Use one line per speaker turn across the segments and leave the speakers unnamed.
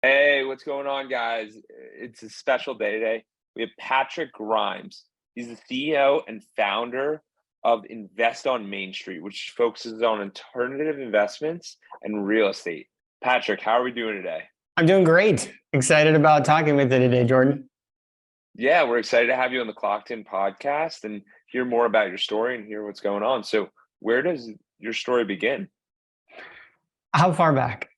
Hey, what's going on, guys? It's a special day today. We have Patrick Grimes. He's the CEO and founder of Invest on Main Street, which focuses on alternative investments and real estate. Patrick, how are we doing today?
I'm doing great. Excited about talking with you today, Jordan.
Yeah, we're excited to have you on the Clockedin podcast and hear more about your story and hear what's going on. So, where does your story begin?
How far back?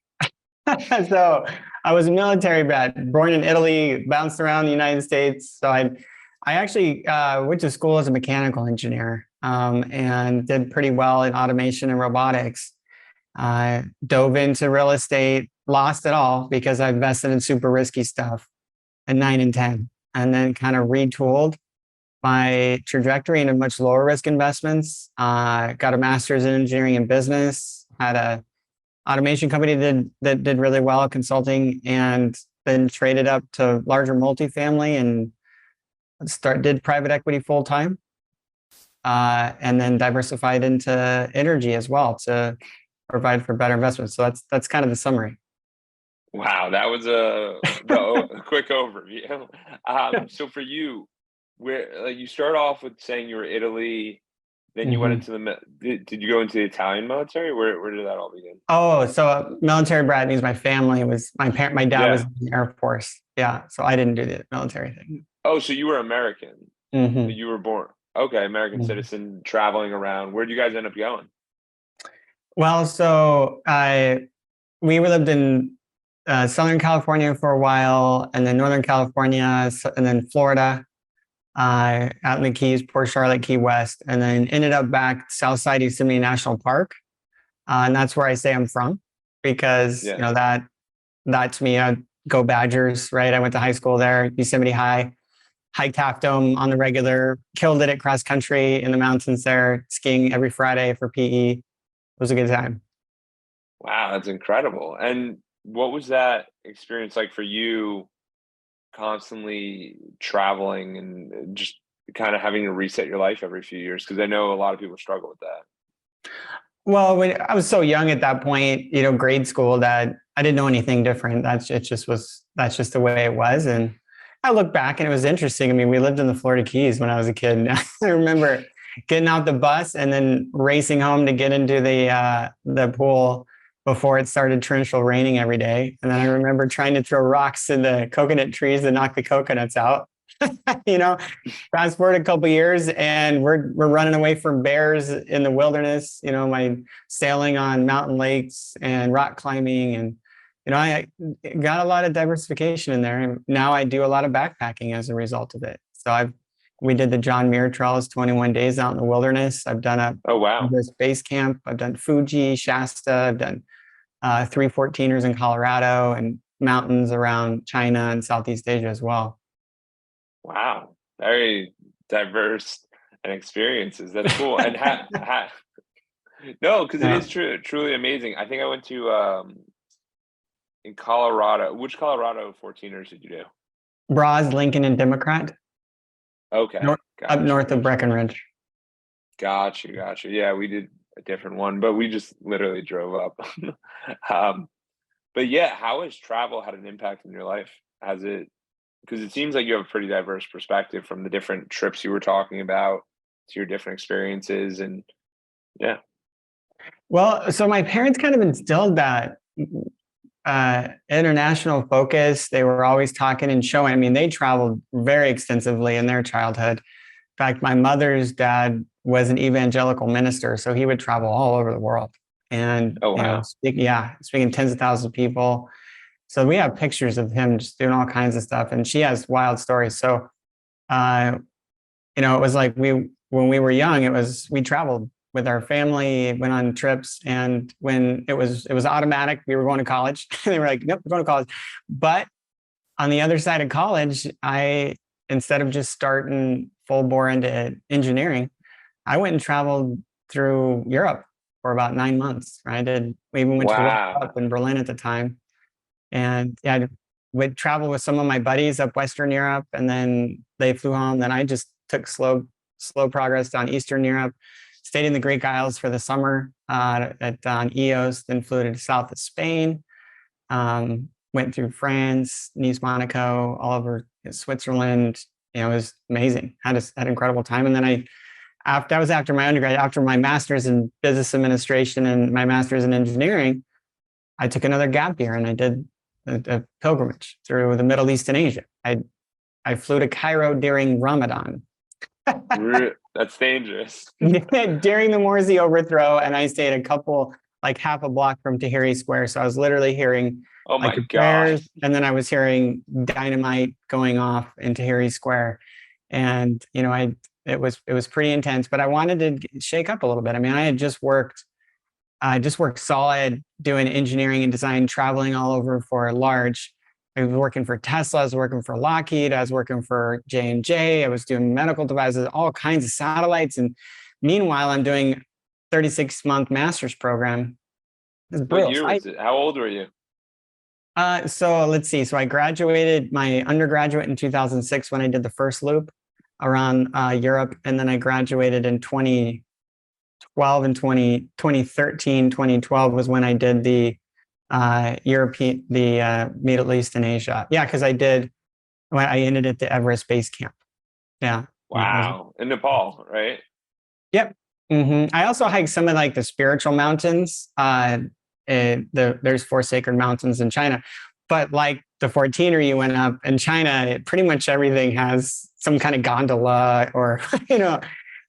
So I was a military brat, born in Italy, bounced around the United States. I actually went to school as a mechanical engineer and did pretty well in automation and robotics. Dove into real estate, lost it all because I invested in super risky stuff at 9 and 10, and then kind of retooled my trajectory into much lower risk investments. Got a master's in engineering and business, had a automation company that did really well consulting, and then traded up to larger multifamily and did private equity full time, and then diversified into energy as well to provide for better investments. So that's kind of the summary.
Wow, that was a quick overview. So for you, where like you start off with saying you were Italy, then you went
Mhm.
into did you go into the Italian military? Where did that all begin?
Oh, so military brat means my family was my dad was
Yeah.
in the Air Force. Yeah, so I didn't do the military thing.
Oh, so you were American.
Hmm.
You were born. Okay, American citizen traveling around. Where'd you guys end up going?
Well, so we lived in Southern California for a while, and then Northern California, and then Florida, out in the Keys, Port Charlotte, Key West, and then ended up back Southside Yosemite National Park, and that's where I say I'm from, because
Yeah.
that to me, go Badgers, right? I went to high school there, Yosemite High, hiked Half Dome on the regular, killed it at cross country in the mountains there, skiing every Friday for PE. It was a good time.
Wow, that's incredible. And what was that experience like for you constantly traveling and just kind of having to reset your life every few years? Because I know a lot of people struggle with that.
Well, when I was so young at that point, grade school, that I didn't know anything different. That's just the way it was. And I look back and it was interesting. I mean, we lived in the Florida Keys when I was a kid. And I remember getting out the bus and then racing home to get into the pool before it started torrential raining every day. And then I remember trying to throw rocks in the coconut trees to knock the coconuts out. you know, Fast forward a couple years and we're running away from bears in the wilderness. My sailing on mountain lakes and rock climbing, and I got a lot of diversification in there. And now I do a lot of backpacking as a result of it. So we did the John Muir Trails, 21 days out in the wilderness. I've done a
Oh, wow.
base camp. I've done Fuji, Shasta. I've done 314ers in Colorado and mountains around China and Southeast Asia as well.
Wow. Very diverse and experiences. That's cool. And no, because it
Yeah.
is truly amazing. I think I went to in Colorado. Which Colorado 14ers did you do?
Bras, Lincoln, and Democrat,
Okay.
north, up
Gotcha.
north of Breckenridge.
Gotcha. Yeah, we did a different one, but we just literally drove up. um, but yeah, how has travel had an impact in your life? Has it, because it seems like you have a pretty diverse perspective from the different trips you were talking about to your different experiences. And yeah.
Well, so my parents kind of instilled that international focus. They were always talking and showing. I mean, they traveled very extensively in their childhood. In fact, my mother's dad was an evangelical minister, so he would travel all over the world and
Oh, wow.
speaking tens of thousands of people. So we have pictures of him just doing all kinds of stuff, and she has wild stories. So, uh, it was like when we were young, we traveled with our family, went on trips, and when it was automatic, we were going to college. They were like, "Nope, we're going to college." But on the other side of college, instead of just starting full bore into engineering, I went and traveled through Europe for about 9 months. Right? We even went to World Cup
Wow.
in Berlin at the time, and yeah, I would travel with some of my buddies up Western Europe, and then they flew home. Then I just took slow progress down Eastern Europe, stayed in the Greek Isles for the summer on EOS, then flew to the south of Spain. went through France, Nice, Monaco, all over Switzerland. It was amazing. Had an incredible time. And then that was after my undergrad, after my master's in business administration and my master's in engineering, I took another gap year and I did a pilgrimage through the Middle East and Asia. I flew to Cairo during Ramadan.
That's dangerous.
During the Morsi overthrow, and I stayed like half a block from Tahrir Square. So I was literally hearing
Oh
like
my
the
God.
prayers, and then I was hearing dynamite going off in Tahrir Square. And it was pretty intense, but I wanted to shake up a little bit. I mean, I just worked solid doing engineering and design, traveling all over for large. I was working for Tesla, I was working for Lockheed, I was working for J&J, I was doing medical devices, all kinds of satellites. And meanwhile, I'm doing 36-month master's program. It's
What
brutal.
year was it? How old were you?
So let's see. So I graduated my undergraduate in 2006 when I did the first loop around Europe. And then I graduated in 2012 and 2013, 2012 was when I did the Middle East and Asia. Yeah, because I ended at the Everest Base Camp. Yeah.
Wow. In Nepal, right?
Yep. I also hiked some of like the spiritual mountains. There's 4 sacred mountains in China, but like the 14er you went up in China, pretty much everything has some kind of gondola or,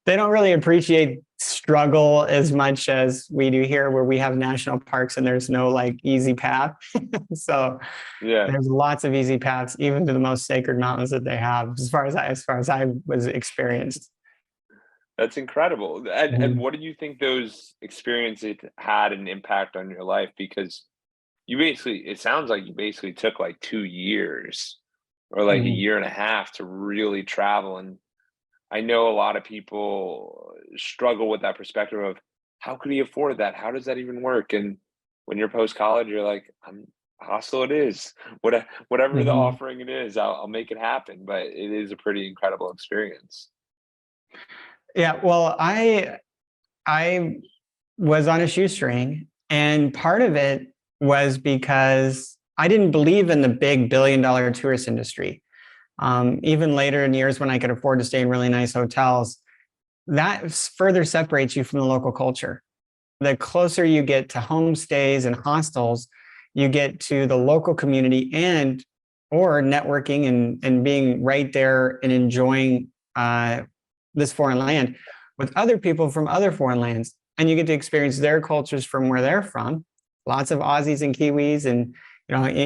they don't really appreciate struggle as much as we do here, where we have national parks and there's no like easy path. So
Yeah.
there's lots of easy paths, even to the most sacred mountains that they have, as far as I was experienced.
That's incredible. And what do you think those experiences had an impact on your life? Because it sounds like you basically took like 2 years or like a
Mhm.
year and a half to really travel. And I know a lot of people struggle with that perspective of how could he afford that? How does that even work? And when you're post college, you're like, I'm hostile. It is whatever the
Mhm.
offering it is, I'll make it happen. But it is a pretty incredible experience.
Yeah, well, I was on a shoestring, and part of it was because I didn't believe in the big billion-dollar tourist industry. Even later in years when I could afford to stay in really nice hotels, that further separates you from the local culture. The closer you get to homestays and hostels, you get to the local community and or networking and being right there and enjoying this foreign land with other people from other foreign lands. And you get to experience their cultures from where they're from. Lots of Aussies and Kiwis and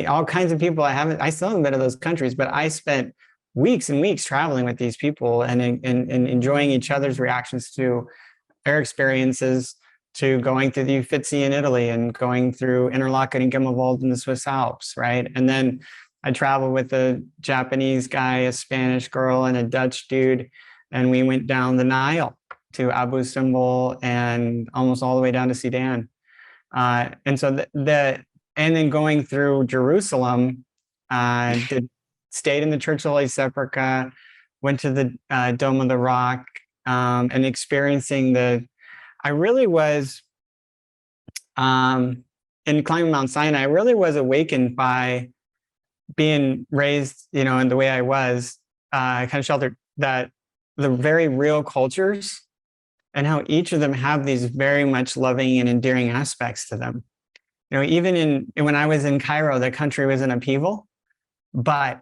all kinds of people. I still haven't been to those countries, but I spent weeks and weeks traveling with these people and enjoying each other's reactions to their experiences, to going through the Uffizi in Italy and going through Interlaken and Gimmelwald in the Swiss Alps, right? And then I traveled with a Japanese guy, a Spanish girl, and a Dutch dude, and we went down the Nile to Abu Simbel and almost all the way down to Sudan. And so and then going through Jerusalem, stayed in the Church of Holy Sepulchre, went to the Dome of the Rock, and experiencing I really was, in climbing Mount Sinai, I really was awakened by being raised, in the way I was, kind of sheltered, that the very real cultures and how each of them have these very much loving and endearing aspects to them. Even when I was in Cairo, the country was in upheaval, but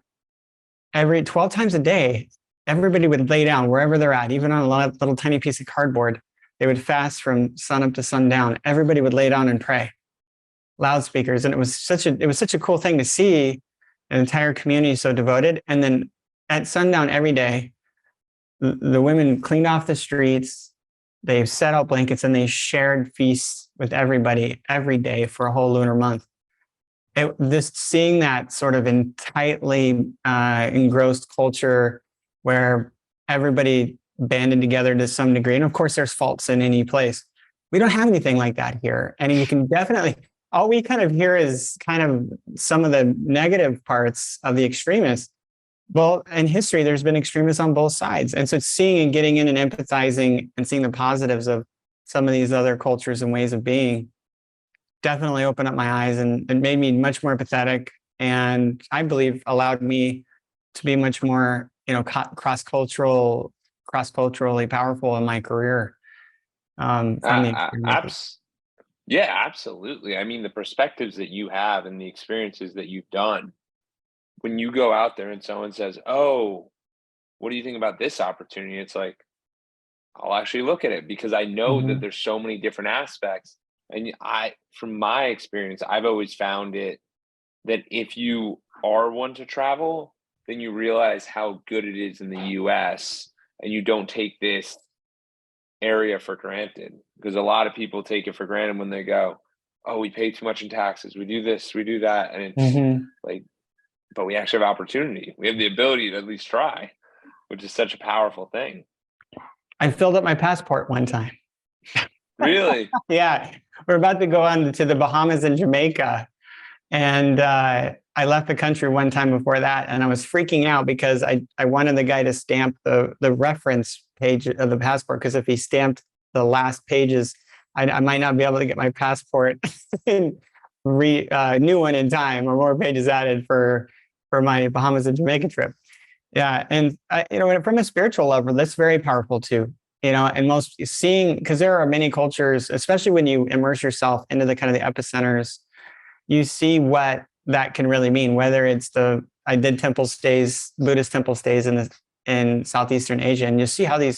every 12 times a day, everybody would lay down wherever they're at, even on a little tiny piece of cardboard. They would fast from sun up to sundown. Everybody would lay down and pray, loudspeakers. And it was such a cool thing to see an entire community so devoted. And then at sundown every day, the women cleaned off the streets. They set out blankets and they shared feasts with everybody every day for a whole lunar month. Seeing that sort of in tightly engrossed culture where everybody banded together to some degree. And of course, there's faults in any place. We don't have anything like that here. And you can definitely, all we kind of hear is kind of some of the negative parts of the extremists. Well, in history, there's been extremists on both sides. And so seeing and getting in and empathizing and seeing the positives of some of these other cultures and ways of being definitely opened up my eyes and made me much more empathetic and I believe allowed me to be much more, cross culturally powerful in my career, from the experiences.
Abs Yeah, absolutely. I mean, the perspectives that you have and the experiences that you've done, when you go out there and someone says, "Oh, what do you think about this opportunity?" It's like, I'll actually look at it because I know that
Mhm,
there's so many different aspects. And from my experience, I've always found it that if you are one to travel, then you realize how good it is in the US and you don't take this area for granted because a lot of people take it for granted when they go, "Oh, we pay too much in taxes. We do this, we do that." And it's
mhm.
like, but we actually have opportunity. We have the ability to at least try, which is such a powerful thing.
I filled up my passport one time.
Really?
Yeah, we're about to go on to the Bahamas and Jamaica, and I left the country one time before that, and I was freaking out because I wanted the guy to stamp the reference page of the passport, because if he stamped the last pages, I might not be able to get my passport new one in time, or more pages added for my Bahamas and Jamaica trip. Yeah, and from a spiritual level, that's very powerful too. And most seeing, because there are many cultures, especially when you immerse yourself into the kind of the epicenters, you see what that can really mean. Whether it's I did temple stays, Buddhist temple stays in Southeastern Asia, and you see how they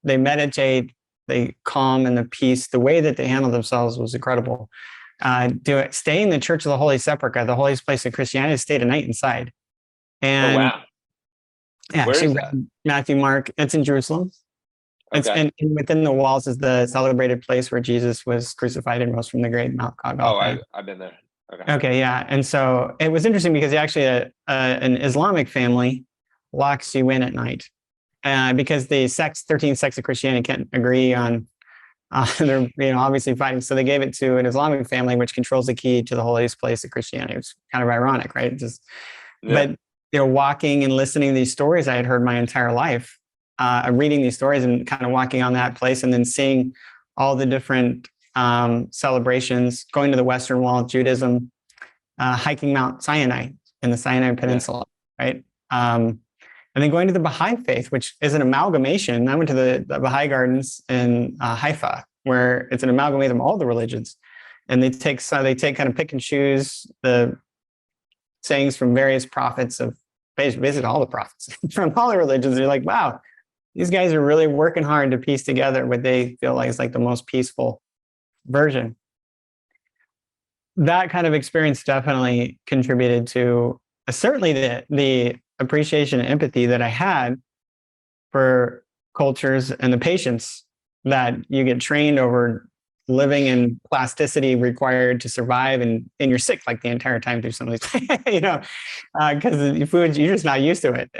meditate, they calm, and the peace, the way that they handle themselves was incredible. Stay in the Church of the Holy Sepulchre, the holiest place in Christianity, stayed a night inside,
Oh,
and
wow. Where
actually
is that?
read Matthew, Mark. It's in Jerusalem. It's
Okay.
and within the walls is the celebrated place where Jesus was crucified and rose from the grave, Mount
Oh,
Golgotha.
I've been there. Okay.
Okay, yeah. And so it was interesting because actually an Islamic family locks you in at night, because the 13 sects of Christianity can't agree on, they're obviously fighting. So they gave it to an Islamic family, which controls the key to the holiest place of Christianity. It's kind of ironic, right?
Yeah.
But walking and listening to these stories I had heard my entire life, reading these stories and kind of walking on that place, and then seeing all the different celebrations, going to the Western Wall of Judaism, hiking Mount Sinai in the Sinai
Yeah.
Peninsula, right? And then going to the Baha'i faith, which is an amalgamation. I went to the Baha'i Gardens in Haifa, where it's an amalgamation of all the religions, and they take kind of pick and choose the sayings from various prophets of basically all the prophets from all the religions. You're like, wow, these guys are really working hard to piece together what they feel like is like the most peaceful version. That kind of experience definitely contributed to certainly the appreciation and empathy that I had for cultures, and the patience that you get trained over living in plasticity required to survive, and you're sick like the entire time through some of these, because the food, you're just not used to it.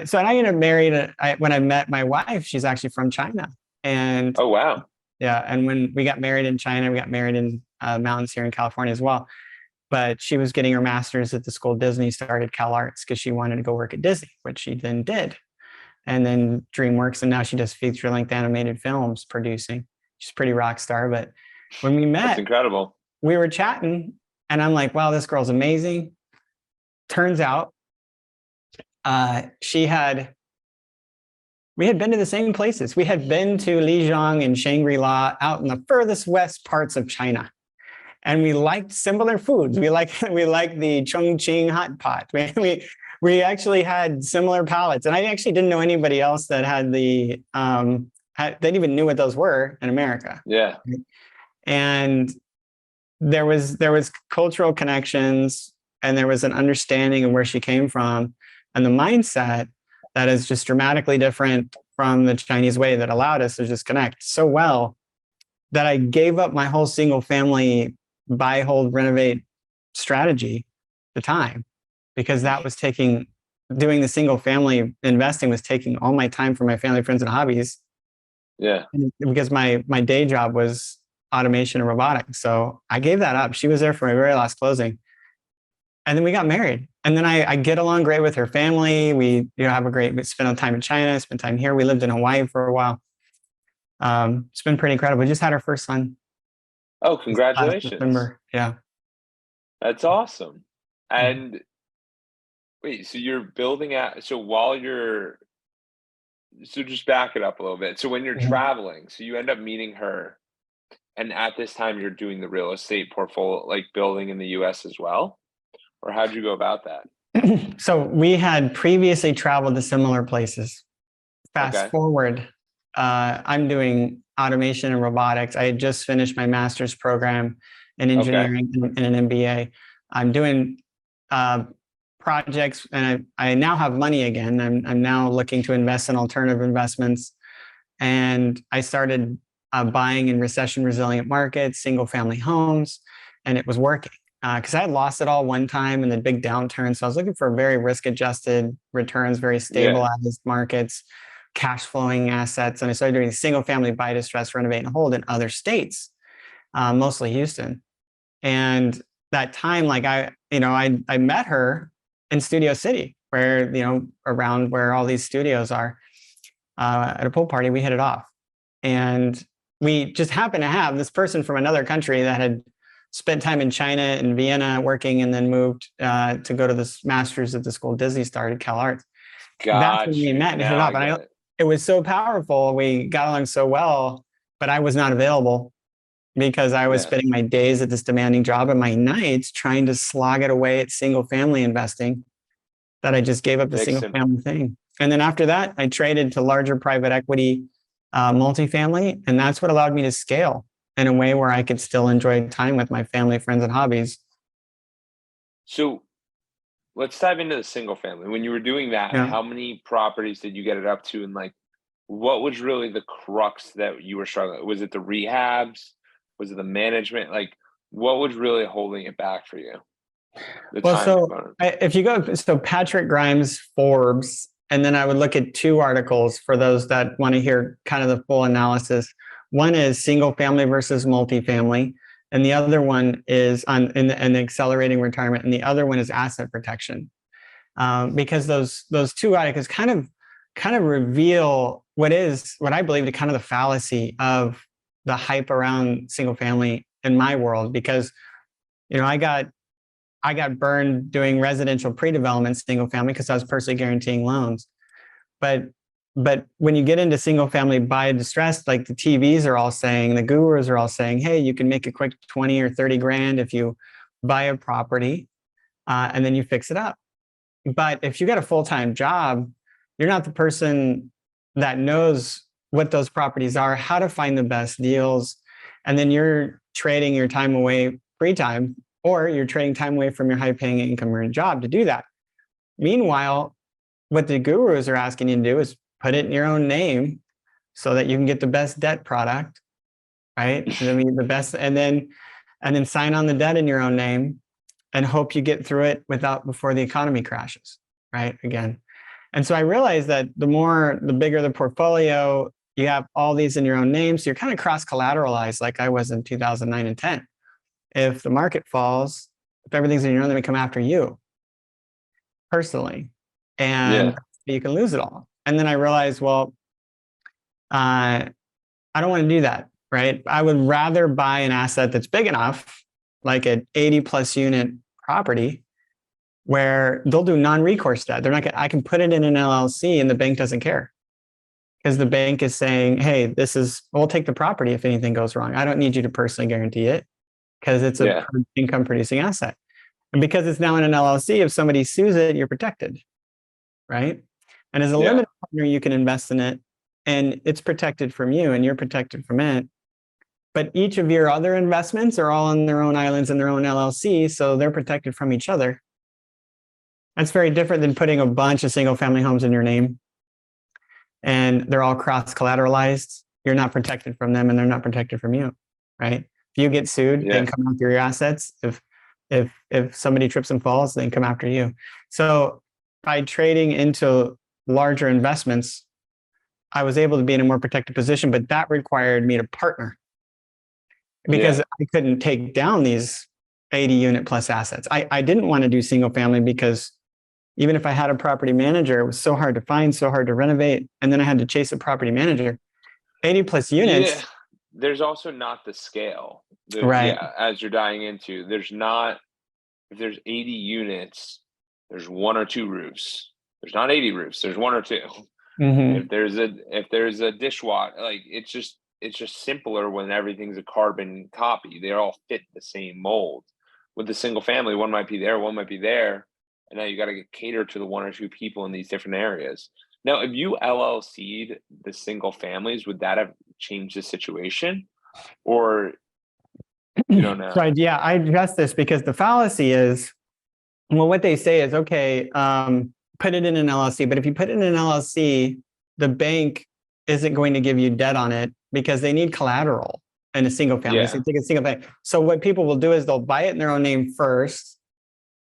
So I ended up married. When I met my wife, she's actually from China, and
Oh, wow.
yeah, and when we got married in China, we got married in mountains here in California as well. But she was getting her master's at the school Disney, started Cal Arts because she wanted to go work at Disney, which she then did, and then DreamWorks, and now she does feature-length animated films producing. She's a pretty rock star. But when we
That's
met,
incredible.
we were chatting, and I'm like, wow, this girl's amazing. Turns out we had been to the same places. We had been to Lijiang and Shangri-La, out in the furthest west parts of China. And we liked similar foods. We liked the Chongqing hot pot. We actually had similar palates. And I actually didn't know anybody else that had they even knew what those were in America.
Yeah.
And there was cultural connections, and there was an understanding of where she came from, and the mindset that is just dramatically different from the Chinese way, that allowed us to just connect so well that I gave up my whole single family buy, hold, renovate strategy at the time, because that was doing the single family investing was taking all my time from my family, friends, and hobbies.
Yeah.
And because my day job was automation and robotics. So I gave that up. She was there for my very last closing. And then we got married. And then I get along great with her family. We we spent time in China, spent time here. We lived in Hawaii for a while. It's been pretty incredible. We just had our first son
Oh,
last
congratulations.
September. Yeah.
That's awesome.
Mhm.
And wait, so you're building out so while you're so just back it up a little bit. So when you're
Mhm.
traveling, so you end up meeting her, and at this time you're doing the real estate portfolio, like building in the US as well? Or how'd you go about that?
So we had previously traveled to similar places. Fast
Okay.
forward, I'm doing automation and robotics. I had just finished my master's program in
Okay.
engineering and an MBA. I'm doing uh, projects, and I now have money again. I'm now looking to invest in alternative investments, and I started buying in recession resilient markets, single family homes, and it was working because I had lost it all one time in the big downturn. So I was looking for very risk adjusted returns, very
Yeah.
stabilized markets, cash flowing assets. And I started doing single family buy, distress, renovate, and hold in other states, mostly Houston. And that time, like I met her in Studio City, where, around where all these studios are, at a pool party. We hit it off. And we just happened to have this person from another country that had spent time in China and Vienna working, and then moved to go to this master's at the school Disney started, Cal Arts. That's when
Got
we
you.
met and hit it
Now
off.
I
And
get it.
it was so powerful. We got along so well, but I was not available because I was
Yeah.
spending my days at this demanding job and my nights trying to slog it away at single family investing, that I just gave up the single
Mixing.
family thing. And then after that, I traded to larger private equity, multifamily. And that's what allowed me to scale in a way where I could still enjoy time with my family, friends, and hobbies.
So let's dive into the single family. When you were doing that,
Yeah.
how many properties did you get it up to? And like, what was really the crux that you were struggling? Was it the rehabs? Was it the management? Like, what was really holding it back for you? The
Well,
time
so
component.
if you go, so Patrick Grimes, Forbes, and then I would look at two articles for those that want to hear kind of the full analysis. One is single family versus multifamily, and the other one is on in the accelerating retirement, and the other one is asset protection. Because those two articles kind of reveal what I believe to kind of the fallacy of the hype around single family in my world. Because I got burned doing residential pre-development single family because I was personally guaranteeing loans. But when you get into single family buy distressed, like the TVs are all saying, the gurus are all saying, hey, you can make a quick 20 or 30 grand if you buy a property, and then you fix it up. But if you got a full-time job, you're not the person that knows what those properties are, how to find the best deals, and then you're trading your time away, free time, or you're trading time away from your high-paying income earning job to do that. Meanwhile, what the gurus are asking you to do is put it in your own name so that you can get the best debt product, right? I mean, the best, and then sign on the debt in your own name and hope you get through it without before the economy crashes, right? Again. And so I realized that the bigger the portfolio, you have all these in your own name. So you're kind of cross collateralized like I was in 2009 and 10. If the market falls, if everything's in your own, they come after you personally, and
Yeah.
you can lose it all. And then I realized, well, I don't want to do that, right? I would rather buy an asset that's big enough, like an 80 plus unit property, where they'll do non-recourse debt. They're not. I can put it in an LLC, and the bank doesn't care because the bank is saying, "Hey, we'll take the property if anything goes wrong. I don't need you to personally guarantee it because it's a
Yeah.
income producing asset, and because it's now in an LLC, if somebody sues it, you're protected, right? And as a
Yeah.
limited partner, you can invest in it, and it's protected from you, and you're protected from it. But each of your other investments are all on their own islands in their own LLC, so they're protected from each other. That's very different than putting a bunch of single family homes in your name and they're all cross collateralized. You're not protected from them and they're not protected from you, right? If you get sued, they can
Yeah.
come after your assets. If somebody trips and falls, they can come after you. So by trading into larger investments, I was able to be in a more protected position, but that required me to partner because
Yeah.
I couldn't take down these 80 unit plus assets. I didn't want to do single family because even if I had a property manager, it was so hard to find, so hard to renovate. And then I had to chase a property manager. 80 plus
Yeah.
units,
There's also not the scale.
right?
Yeah, as you're dying into, there's not if there's 80 units, there's one or two roofs. There's not 80 roofs, there's one or two.
Hmm.
If there's a dishwasher, like it's just simpler when everything's a carbon copy. They all fit the same mold. With the single family, one might be there, one might be there, and now you got to get catered to the one or two people in these different areas. Now, if you LLC'd the single families, would that have changed the situation, or you don't know?
Yeah, I address this because the fallacy is, well, what they say is, okay, put it in an LLC, but if you put it in an LLC, the bank isn't going to give you debt on it because they need collateral in a single family. So
Yeah,
you take a single family. So what people will do is they'll buy it in their own name first.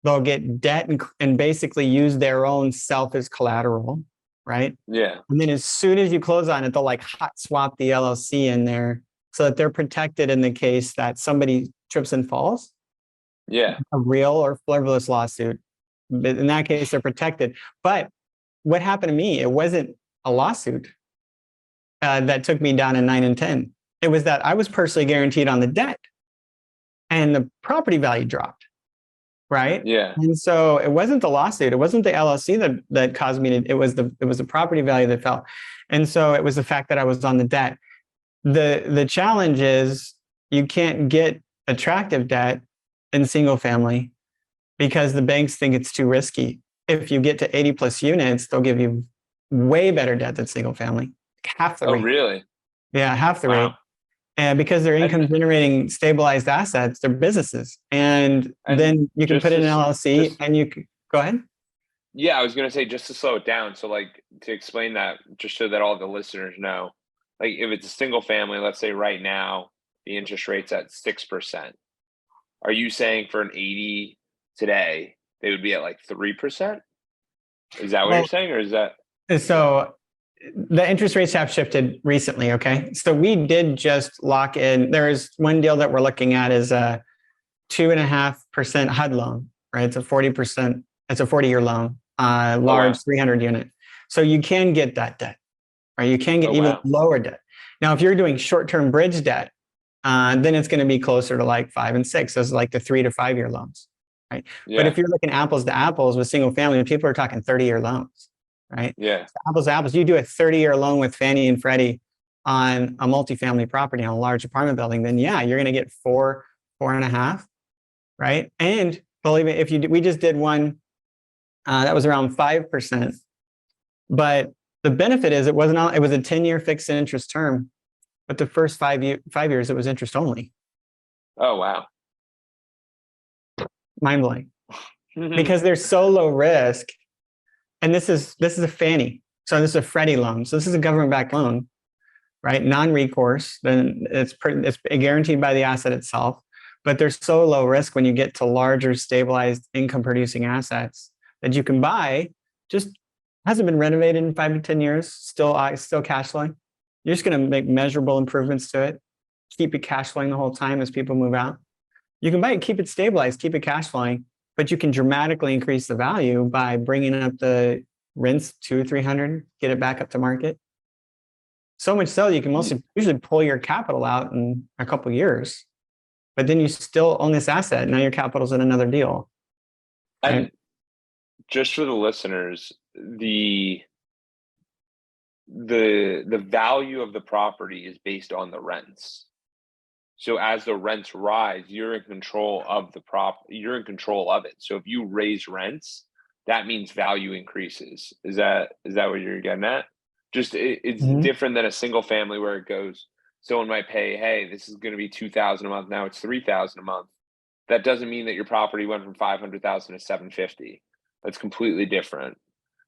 They'll get debt and basically use their own self as collateral, right?
yeah,
And then as soon as you close on it, they'll like hot swap the LLC in there so that they're protected in the case that somebody trips and falls,
yeah.
a real or frivolous lawsuit. But in that case, they're protected. But what happened to me? It wasn't a lawsuit that took me down in 9 and 10. It was that I was personally guaranteed on the debt, and the property value dropped, right?
Yeah.
And so it wasn't the lawsuit, it wasn't the LLC that caused me to. It was the property value that fell, and so it was the fact that I was on the debt. The challenge is you can't get attractive debt in single family because the banks think it's too risky. If you get to 80 plus units, they'll give you way better debt than single family, half the
Oh,
rate.
really?
Yeah, half the rate.
Wow.
And because they're
And
income generating stabilized assets, they're businesses. And
and
then you can put
just
it in an
as
LLC
just
and you can go ahead.
yeah, I was gonna say just to slow it down. So like to explain that, just so that all the listeners know, like if it's a single family, let's say right now the interest rate's at 6%. Are you saying for an 80 today, they would be at like 3%? Is that what you're
Well,
saying, or is that
so the interest rates have shifted recently. Okay. So we did just lock in. There is one deal that we're looking at is a 2.5% HUD loan, right? It's a 40%, it's a 40-year loan,
oh
large
wow.
300 unit. So you can get that debt, right? You can get
Oh
even
wow.
lower debt. Now, if you're doing short-term bridge debt, then it's going to be closer to like 5 and 6. Those are like the 3 to 5 year loans, right? But if
Yeah,
you're looking apples to apples with single family, people are talking 30-year loans, right?
yeah.
So apples to apples, you do a 30-year loan with Fannie and Freddie on a multifamily property on a large apartment building, then yeah, you're going to get 4.5, right? And believe me, if you we just did one that was around 5%, but the benefit is it wasn't it was a 10-year fixed interest term, but the first 5 years it was interest only.
Oh wow.
Mind blowing because they're so low risk. And this is a Fannie, so this is a Freddie loan, so this is a government backed loan, right? Non-recourse, then it's guaranteed by the asset itself, but they're so low risk when you get to larger stabilized income producing assets that you can buy. Just hasn't been renovated in 5 to 10 years, still cash flowing. You're just going to make measurable improvements to it, keep it cash flowing the whole time as people move out. You can buy it, keep it stabilized, keep it cash flowing, but you can dramatically increase the value by bringing up the rents 200-300, get it back up to market. So much so you can usually pull your capital out in a couple of years, but then you still own this asset. Now your capital's in another deal, right?
And just for the listeners, the value of the property is based on the rents. So as the rents rise, you're in control of you're in control of it. So if you raise rents, that means value increases. Is that what you're getting at? Just it's
Mhm.
different than a single family where it goes, someone might pay, hey, this is going to be 2,000 a month. Now it's 3,000 a month. That doesn't mean that your property went from 500,000 to 750. That's completely different.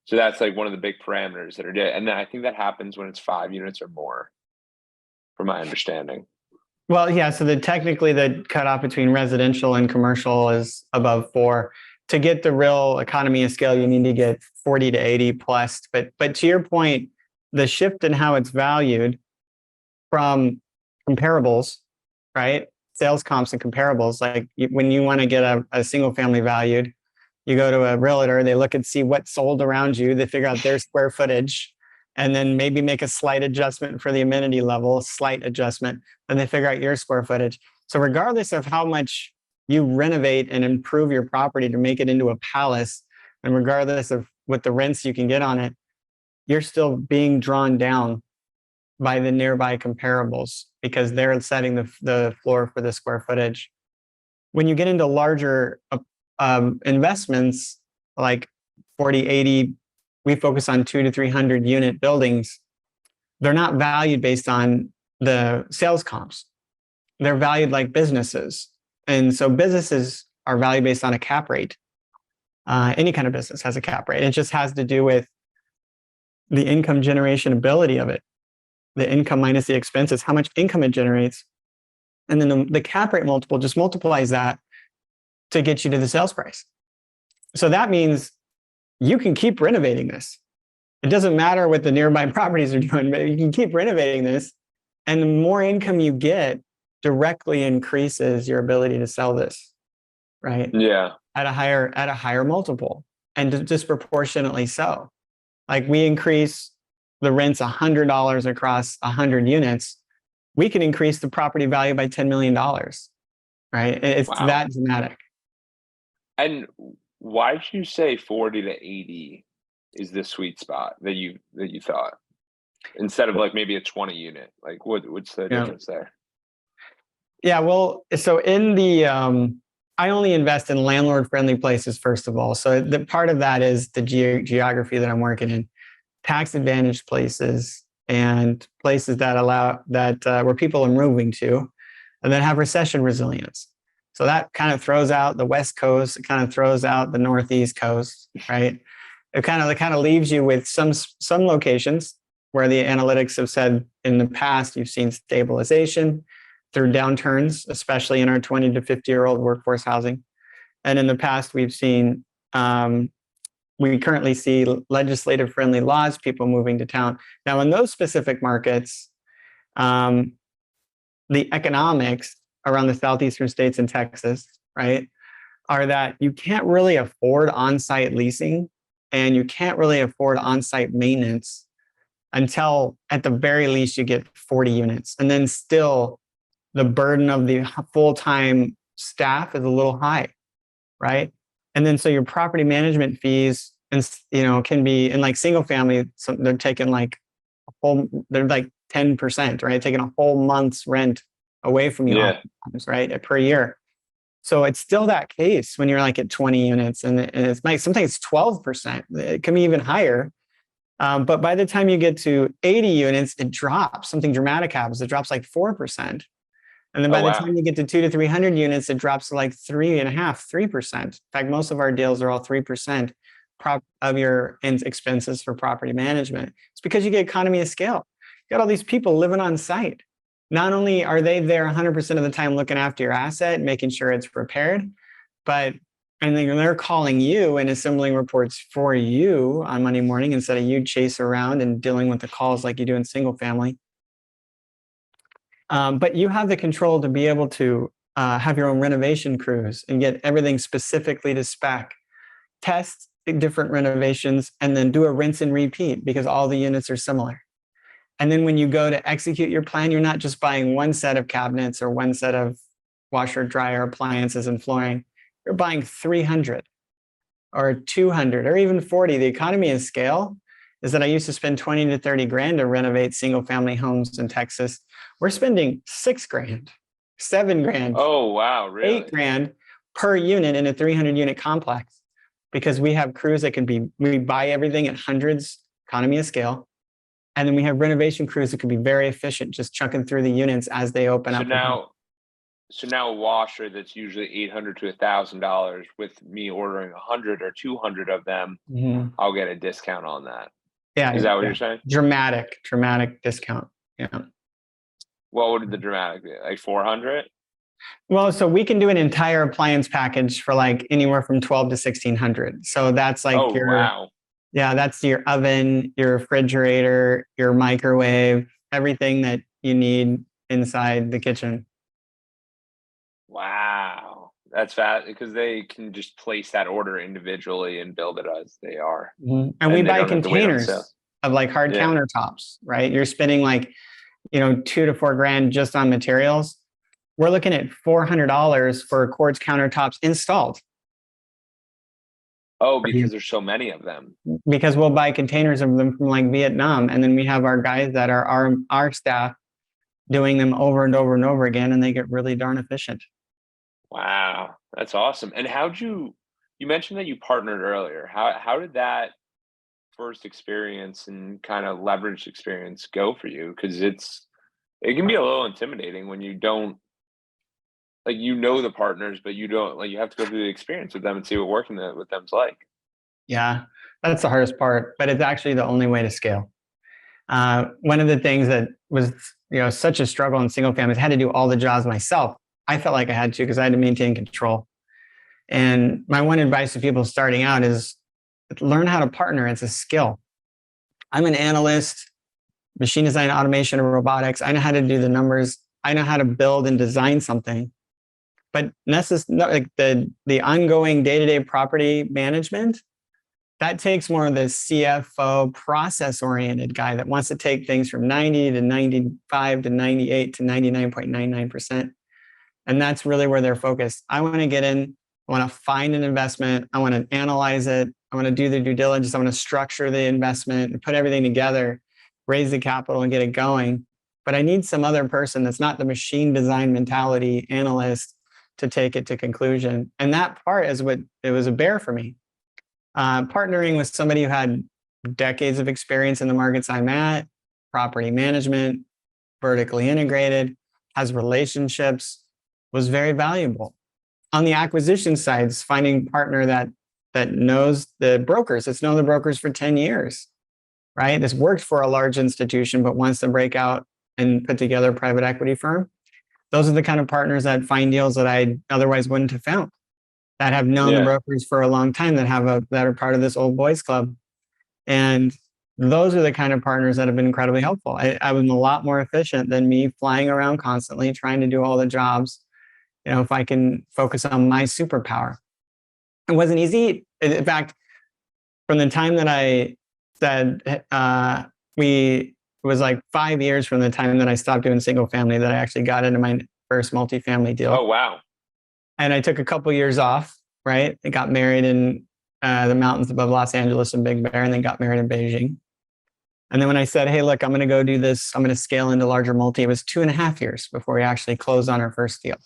So that's like one of the big parameters that are, and then I think that happens when it's 5 units or more, from my understanding.
Well, yeah. So technically the cutoff between residential and commercial is above 4. To get the real economy of scale, you need to get 40 to 80 plus. But to your point, the shift in how it's valued from comparables, right? Sales comps and comparables. Like when you want to get a single family valued, you go to a realtor, they look and see what sold around you, they figure out their square footage, and then maybe make a slight adjustment for the amenity level, slight adjustment, then they figure out your square footage. So regardless of how much you renovate and improve your property to make it into a palace, and regardless of what the rents you can get on it, you're still being drawn down by the nearby comparables because they're setting the floor for the square footage. When you get into larger investments like 40, 80, we focus on 200 to 300 unit buildings. They're not valued based on the sales comps. They're valued like businesses. And so businesses are valued based on a cap rate. Any kind of business has a cap rate. It just has to do with the income generation ability of it, the income minus the expenses, how much income it generates. And then the cap rate multiple just multiplies that to get you to the sales price. So that means you can keep renovating this. It doesn't matter what the nearby properties are doing, but you can keep renovating this. And the more income you get directly increases your ability to sell this, right?
Yeah.
At a higher multiple, and disproportionately so. Like we increase the rents $100 across 100 units, we can increase the property value by $10 million, right? It's
Wow.
that dramatic.
And why did you say 40 to 80 is the sweet spot that you thought, instead of like maybe a 20 unit? Like what's the difference there?
Yeah, well, so in the I only invest in landlord friendly places first of all. So the part of that is the geography that I'm working in, tax advantaged places and places that allow that where people are moving to, and then have recession resilience. So that kind of throws out the West Coast. It kind of throws out the Northeast Coast, right? It kind of leaves you with some locations where the analytics have said in the past you've seen stabilization through downturns, especially in our 20 to 50-year-old workforce housing. And in the past, we've seen we currently see legislative friendly laws, people moving to town. Now, in those specific markets, the economics around the southeastern states and Texas, right, are that you can't really afford on-site leasing and you can't really afford on-site maintenance until at the very least you get 40 units. And then still the burden of the full-time staff is a little high, right? And then so your property management fees and can be in like single family, so they're taking like they're like 10%, right? Taking a whole month's rent away from you,
Yeah.
right? Per year. So it's still that case when you're like at 20 units, and it's like sometimes 12%. It can be even higher. But by the time you get to 80 units, it drops. Something dramatic happens. It drops like 4%. And then
Oh
by the
wow.
time you get to 200 to 300 units, it drops to like 3.5%. In fact, most of our deals are all 3% of your expenses for property management. It's because you get economy of scale. You got all these people living on site. Not only are they there 100% of the time looking after your asset, making sure it's repaired, and then they're calling you and assembling reports for you on Monday morning instead of you chase around and dealing with the calls like you do in single family. But you have the control to be able to have your own renovation crews and get everything specifically to spec, test different renovations, and then do a rinse and repeat because all the units are similar. And then when you go to execute your plan, you're not just buying one set of cabinets or one set of washer, dryer, appliances, and flooring. You're buying 300 or 200 or even 40. The economy of scale is that I used to spend 20 to 30 grand to renovate single family homes in Texas. We're spending 6 grand, 7 grand,
Oh wow, really?
8 grand per unit in a 300 unit complex because we have crews that we buy everything at hundreds, economy of scale. And then we have renovation crews that can be very efficient, just chucking through the units as they open
So
up.
now a washer that's usually $800 to $1,000, with me ordering 100 or 200 of them, I'll get a discount on that.
Yeah.
Is that what you're saying?
Dramatic discount. Yeah.
What would the dramatic be? Like 400?
Well, so we can do an entire appliance package for like anywhere from 12 to 1600. So that's like
Oh wow.
that's your oven, your refrigerator, your microwave, everything that you need inside the kitchen.
Wow. That's fast because they can just place that order individually and build it as they are.
And we
And they
buy
don't have to wait on sale.
containers of like hard
Yeah.
countertops, right? You're spending like, 2 to 4 grand just on materials. we're looking at $400 for quartz countertops installed.
Oh, because there's so many of them.
Because we'll buy containers of them from like Vietnam, and then we have our guys that are our staff doing them over and over and over again, and they get really darn efficient.
Wow, that's awesome. And you mentioned that you partnered earlier. How did that first experience and kind of leveraged experience go for you? Because it can be a little intimidating when you don't like the partners, but you don't like you have to go through the experience with them and see what working with them's like.
Yeah, that's the hardest part, but it's actually the only way to scale. One of the things that was, such a struggle in single families, I had to do all the jobs myself. I felt like I had to because I had to maintain control. And my one advice to people starting out is learn how to partner. It's a skill. I'm an analyst, machine design, automation, and robotics. I know how to do the numbers. I know how to build and design something. But like the ongoing day-to-day property management, that takes more of the CFO process-oriented guy that wants to take things from 90 to 95 to 98 to 99.99%. And that's really where they're focused. I want to get in, I want to find an investment, I want to analyze it, I want to do the due diligence, I want to structure the investment and put everything together, raise the capital and get it going. But I need some other person that's not the machine design mentality analyst to take it to conclusion. And that part is what it was a bear for me. Partnering with somebody who had decades of experience in the markets I'm at, property management, vertically integrated, has relationships, was very valuable. On the acquisition side, finding a partner that knows the brokers. It's known the brokers for 10 years, right? This worked for a large institution, but wants to break out and put together a private equity firm. Those are the kind of partners that find deals that I otherwise wouldn't have found, that have known the
Yeah.
brokers for a long time, that are part of this old boys club. And those are the kind of partners that have been incredibly helpful. I was a lot more efficient than me flying around constantly trying to do all the jobs. If I can focus on my superpower. It wasn't easy. In fact, from the time that I said it was like 5 years from the time that I stopped doing single family that I actually got into my first multifamily deal.
Oh, wow.
And I took a couple years off, right? I got married in the mountains above Los Angeles in Big Bear, and then got married in Beijing. And then when I said, hey, look, I'm going to go do this, I'm going to scale into larger multi, it was 2.5 years before we actually closed on our first deal.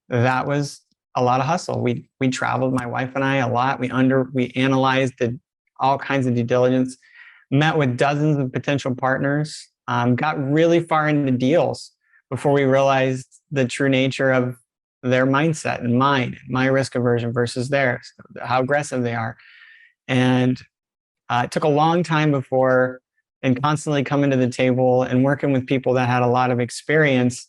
That was a lot of hustle. We traveled, my wife and I, a lot. We analyzed all kinds of due diligence, met with dozens of potential partners, got really far into deals before we realized the true nature of their mindset and mine, my risk aversion versus theirs, how aggressive they are. And it took a long time before, and constantly coming to the table and working with people that had a lot of experience,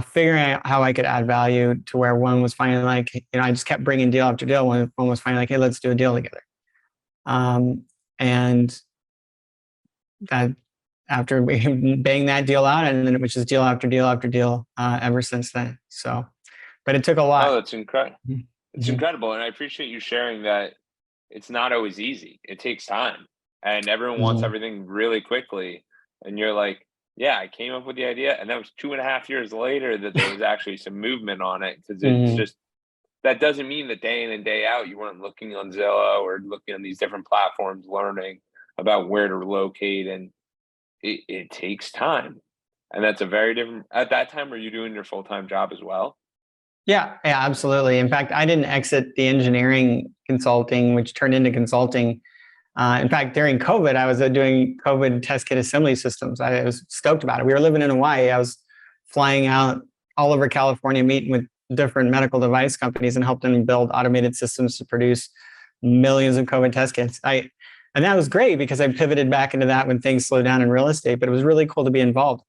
figuring out how I could add value to where one was finally like, I just kept bringing deal after deal. One was finally like, hey, let's do a deal together. And that after we bang that deal out, and then it was just deal after deal after deal ever since then. So, but it took a lot.
Oh, that's incredible. It's
Mm-hmm.
incredible. And I appreciate you sharing that it's not always easy. It takes time. And everyone wants everything really quickly. And you're like, yeah, I came up with the idea. And that was 2.5 years later that there was actually some movement on it. Because it's just, that doesn't mean that day in and day out you weren't looking on Zillow or looking on these different platforms, learning about where to locate. And it takes time. And that's a very different, at that time, were you doing your full-time job as well?
Yeah, absolutely. In fact, I didn't exit the engineering consulting, which turned into consulting. In fact, during COVID, I was doing COVID test kit assembly systems. I was stoked about it. We were living in Hawaii. I was flying out all over California, meeting with different medical device companies and helping them build automated systems to produce millions of COVID test kits. And that was great because I pivoted back into that when things slowed down in real estate, but it was really cool to be involved.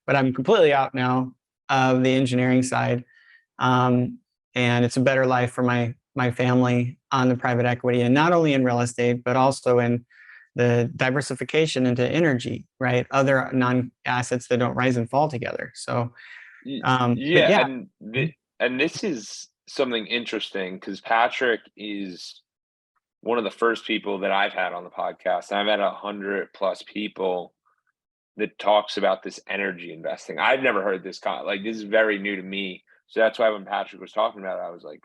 But I'm completely out now of the engineering side. And it's a better life for my family on the private equity, and not only in real estate, but also in the diversification into energy, right? Other non-assets that don't rise and fall together. So, but
Yeah,
yeah.
and this is something interesting because Patrick is one of the first people that I've had on the podcast, and I've had 100 plus people that talks about this energy investing. I've never heard this like this is very new to me. So that's why when Patrick was talking about it, I was like,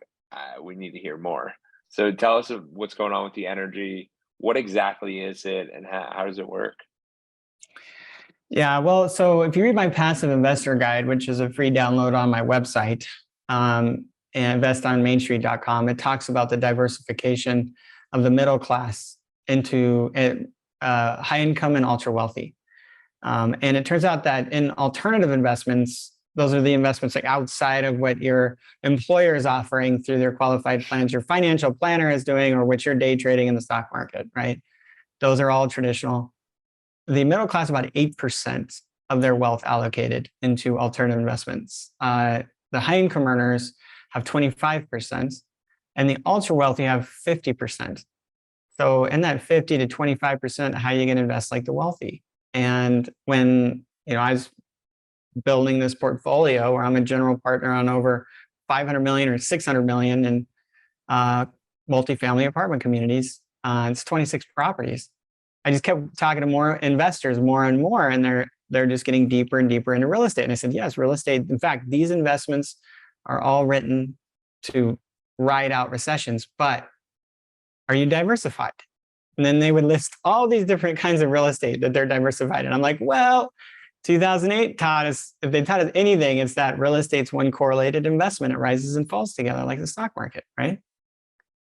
we need to hear more. So tell us of what's going on with the energy. What exactly is it, and how does it work?
Yeah, well, so if you read my passive investor guide, which is a free download on my website, and investonmainstreet.com, it talks about the diversification of the middle class into high income and ultra wealthy. And it turns out that in alternative investments, those are the investments like outside of what your employer is offering through their qualified plans, your financial planner is doing, or what you're day trading in the stock market, right? Those are all traditional. The middle class, about 8% of their wealth allocated into alternative investments. The high income earners have 25%, and the ultra wealthy have 50%. So in that 50 to 25%, how are you going to invest like the wealthy? And when I was building this portfolio where I'm a general partner on over 500 million or 600 million in multifamily apartment communities, it's 26 properties. I just kept talking to more investors more and more, and they're just getting deeper and deeper into real estate. And I said, yes, real estate. In fact, these investments are all written to ride out recessions, but are you diversified? And then they would list all these different kinds of real estate that they're diversified. And I'm like, well, 2008 taught us, if they taught us anything, it's that real estate's one correlated investment. It rises and falls together like the stock market, right?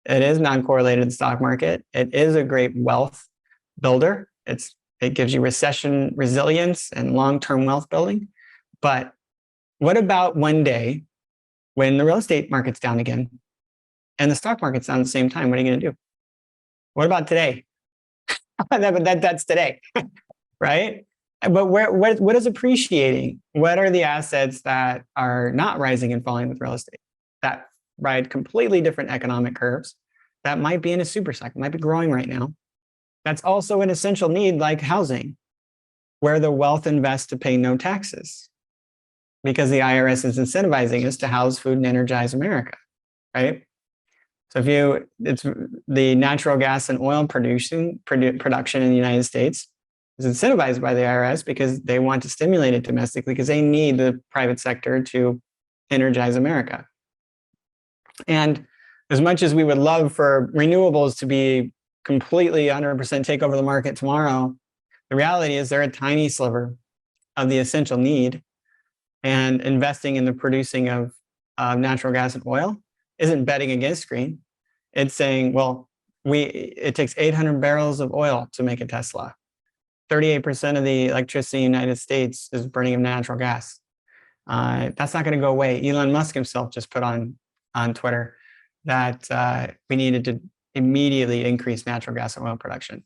It is non-correlated in the stock market. It is a great wealth builder. It gives you recession resilience and long-term wealth building. But what about one day when the real estate market's down again and the stock market's down at the same time? What are you going to do? What about today? That's today, right? But what is appreciating? What are the assets that are not rising and falling with real estate, that ride completely different economic curves, that might be in a super cycle, might be growing right now? That's also an essential need, like housing, where the wealth invests to pay no taxes because the IRS is incentivizing us to house, food, and energize America, right? So it's the natural gas and oil production in the United States is incentivized by the IRS because they want to stimulate it domestically because they need the private sector to energize America. And as much as we would love for renewables to be completely 100% take over the market tomorrow, the reality is they're a tiny sliver of the essential need, and investing in the producing of natural gas and oil isn't betting against green. It's saying, well, it takes 800 barrels of oil to make a Tesla. 38% of the electricity in the United States is burning of natural gas. That's not going to go away. Elon Musk himself just put on Twitter that we needed to immediately increase natural gas and oil production.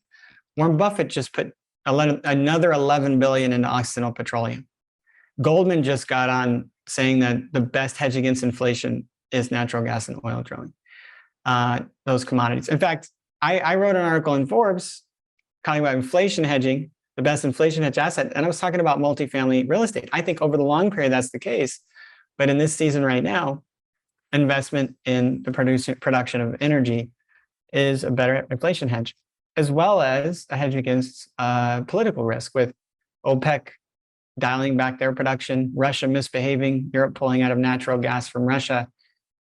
Warren Buffett just put another 11 billion into Occidental Petroleum. Goldman just got on saying that the best hedge against inflation is natural gas and oil drilling, those commodities. In fact, I wrote an article in Forbes talking about inflation hedging, the best inflation hedge asset, and I was talking about multifamily real estate. I think over the long period, that's the case. But in this season right now, investment in the production of energy is a better inflation hedge, as well as a hedge against political risk, with OPEC dialing back their production, Russia misbehaving, Europe pulling out of natural gas from Russia.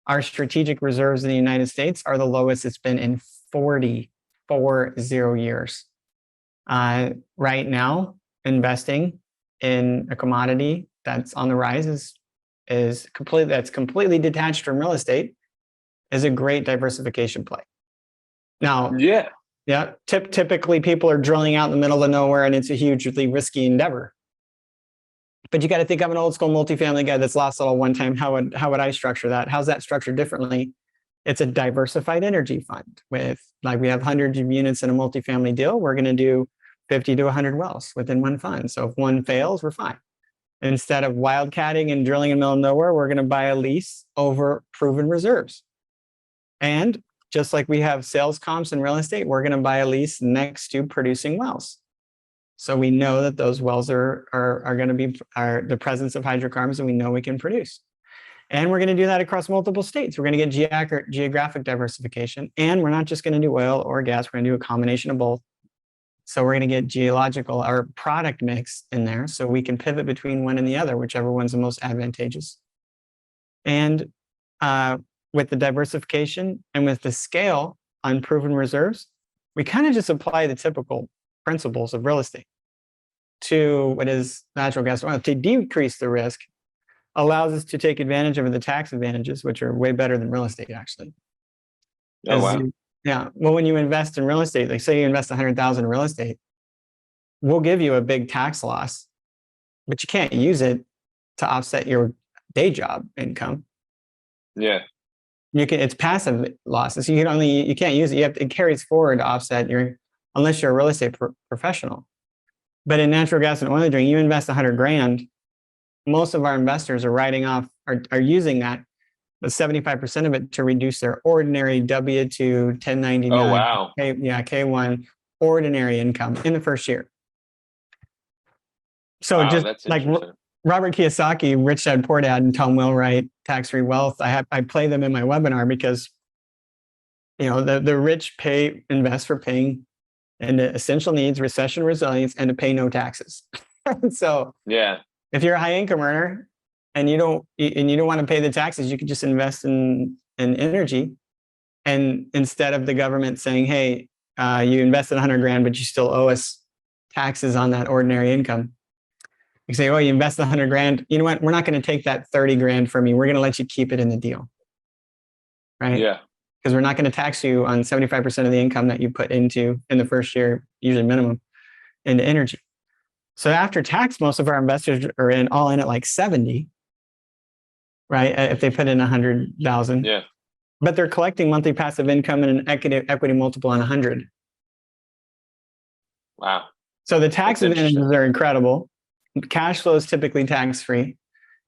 Our strategic reserves in the United States are the lowest it's been in 40 years. Right now, investing in a commodity that's on the rise that's completely detached from real estate is a great diversification play. Now, typically people are drilling out in the middle of nowhere, and it's a hugely risky endeavor. But you got to think, I'm an old school multifamily guy that's lost it all one time. How would I structure that? How's that structured differently? It's a diversified energy fund with, like, we have hundreds of units in a multifamily deal. We're going to do 50 to 100 wells within one fund. So if one fails, we're fine. Instead of wildcatting and drilling in the middle of nowhere, we're going to buy a lease over proven reserves. And just like we have sales comps in real estate, we're going to buy a lease next to producing wells. So we know that those wells are going to be the presence of hydrocarbons, and we know we can produce. And we're going to do that across multiple states. We're going to get geographic diversification. And we're not just going to do oil or gas. We're going to do a combination of both. So we're going to get geological or product mix in there so we can pivot between one and the other, whichever one's the most advantageous. And with the diversification and with the scale on proven reserves, we kind of just apply the typical principles of real estate to what is natural gas oil to decrease the risk, allows us to take advantage of the tax advantages, which are way better than real estate, actually.
Oh, wow.
Yeah. Well, when you invest in real estate, like say you invest 100,000 in real estate, we'll give you a big tax loss, but you can't use it to offset your day job income.
Yeah.
It's passive losses. You can't use it. It carries forward to offset unless you're a real estate professional. But in natural gas and oil drilling, you invest 100 grand. Most of our investors are writing off, are using that, but 75% of it to reduce their ordinary W-2, 1099,
Oh, wow.
K1 ordinary income in the first year. So
Wow,
just
that's
like
interesting.
Robert Kiyosaki, Rich Dad Poor Dad, and Tom Wheelwright, Tax-Free Wealth, I play them in my webinar because the rich invest for paying into essential needs, recession resilience, and to pay no taxes. So
Yeah.
if you're a high income earner and you don't want to pay the taxes, you can just invest in energy. And instead of the government saying, hey, you invested 100 grand, but you still owe us taxes on that ordinary income, you say, oh, you invested 100 grand. You know what? We're not going to take that 30 grand from you. We're going to let you keep it in the deal. Right?
Yeah.
Because we're not going to tax you on 75% of the income that you put into in the first year, usually minimum, into energy. So after tax, most of our investors are all in at like 70, right? If they put in 100,000.
Yeah.
But they're collecting monthly passive income and an equity multiple on 100.
Wow.
So the tax advantages are incredible. Cash flow is typically tax-free.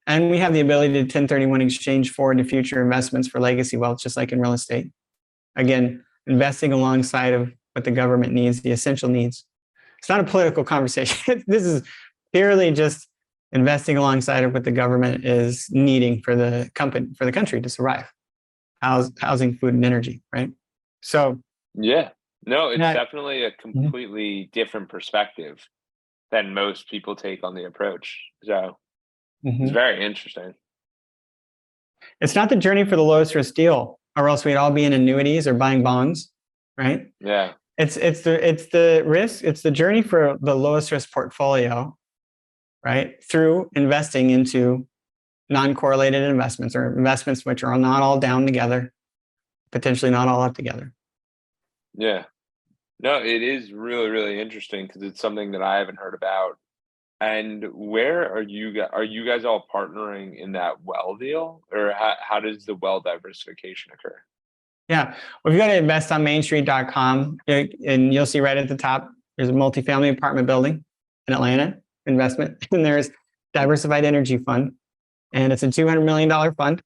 And we have the ability to 1031 exchange forward to future investments for legacy wealth, just like in real estate. Again, investing alongside of what the government needs, the essential needs. It's not a political conversation. This is purely just investing alongside of what the government is needing for the country to survive. Housing, food, and energy, right? So
yeah. No, it's definitely a completely different perspective than most people take on the approach. So it's very interesting.
It's not the journey for the lowest risk deal, or else we'd all be in annuities or buying bonds, right?
Yeah.
It's the risk. It's the journey for the lowest risk portfolio, right? Through investing into non-correlated investments or investments which are not all down together, potentially not all up together.
Yeah. No, it is really, really interesting because it's something that I haven't heard about. And where are you guys all partnering in that well deal, or how does the well diversification occur?
Yeah. Well, if you go to investonmainstreet.com, and you'll see right at the top, there's a multifamily apartment building in Atlanta investment, and there's Diversified Energy Fund, and it's a $200 million fund.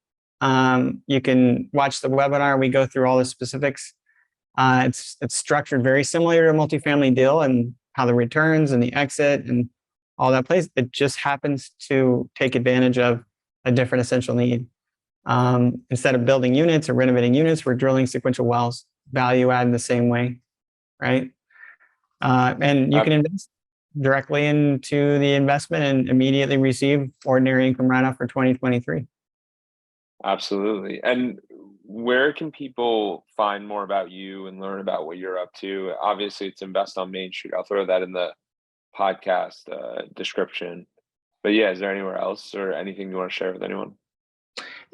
You can watch the webinar. We go through all the specifics. It's structured very similar to a multifamily deal and how the returns and the exit and all that plays. It just happens to take advantage of a different essential need. Instead of building units or renovating units, we're drilling sequential wells, value add in the same way, right? And you can invest directly into the investment and immediately receive ordinary income runoff for 2023.
Absolutely. And where can people find more about you and learn about what you're up to? Obviously, it's Invest on Main Street. I'll throw that in the podcast description. But yeah, is there anywhere else or anything you want to share with anyone?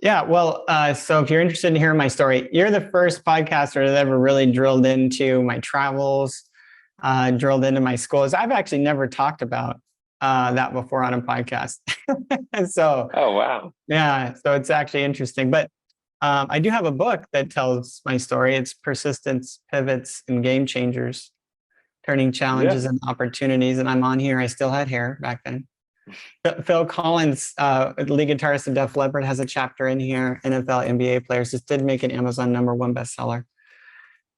Yeah, well, so if you're interested in hearing my story, you're the first podcaster that ever really drilled into my travels, drilled into my schools. I've actually never talked about that before on a podcast. So,
oh, wow.
Yeah, so it's actually interesting. But I do have a book that tells my story. It's Persistence, Pivots, and Game Changers, Turning Challenges and Opportunities. And I'm on here. I still had hair back then. Phil Collins, lead guitarist of Def Leppard, has a chapter in here. NFL, NBA players. This did make an Amazon #1 bestseller.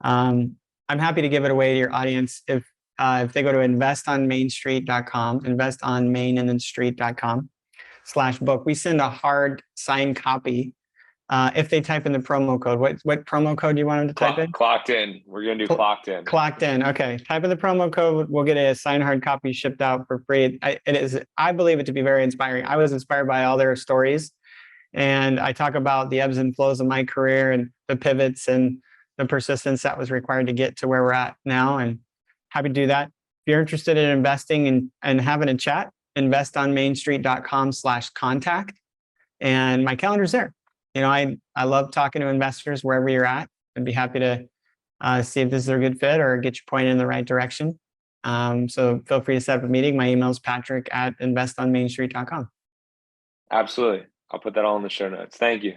I'm happy to give it away to your audience if they go to investonmainstreet.com, investonmain and then street.com/book. We send a hard signed copy if they type in the promo code. What promo code do you want them to type in?
Clocked in. We're gonna do clocked in.
Clocked in. Okay. Type in the promo code. We'll get a signed hard copy shipped out for free. I believe it to be very inspiring. I was inspired by all their stories. And I talk about the ebbs and flows of my career and the pivots and the persistence that was required to get to where we're at now. And happy to do that. If you're interested in investing and having a chat, investonmainstreet.com/contact. And my calendar's there. I love talking to investors wherever you're at. I'd be happy to see if this is a good fit or get you pointed in the right direction. So feel free to set up a meeting. My email is patrick@investonmainstreet.com.
Absolutely. I'll put that all in the show notes. Thank you.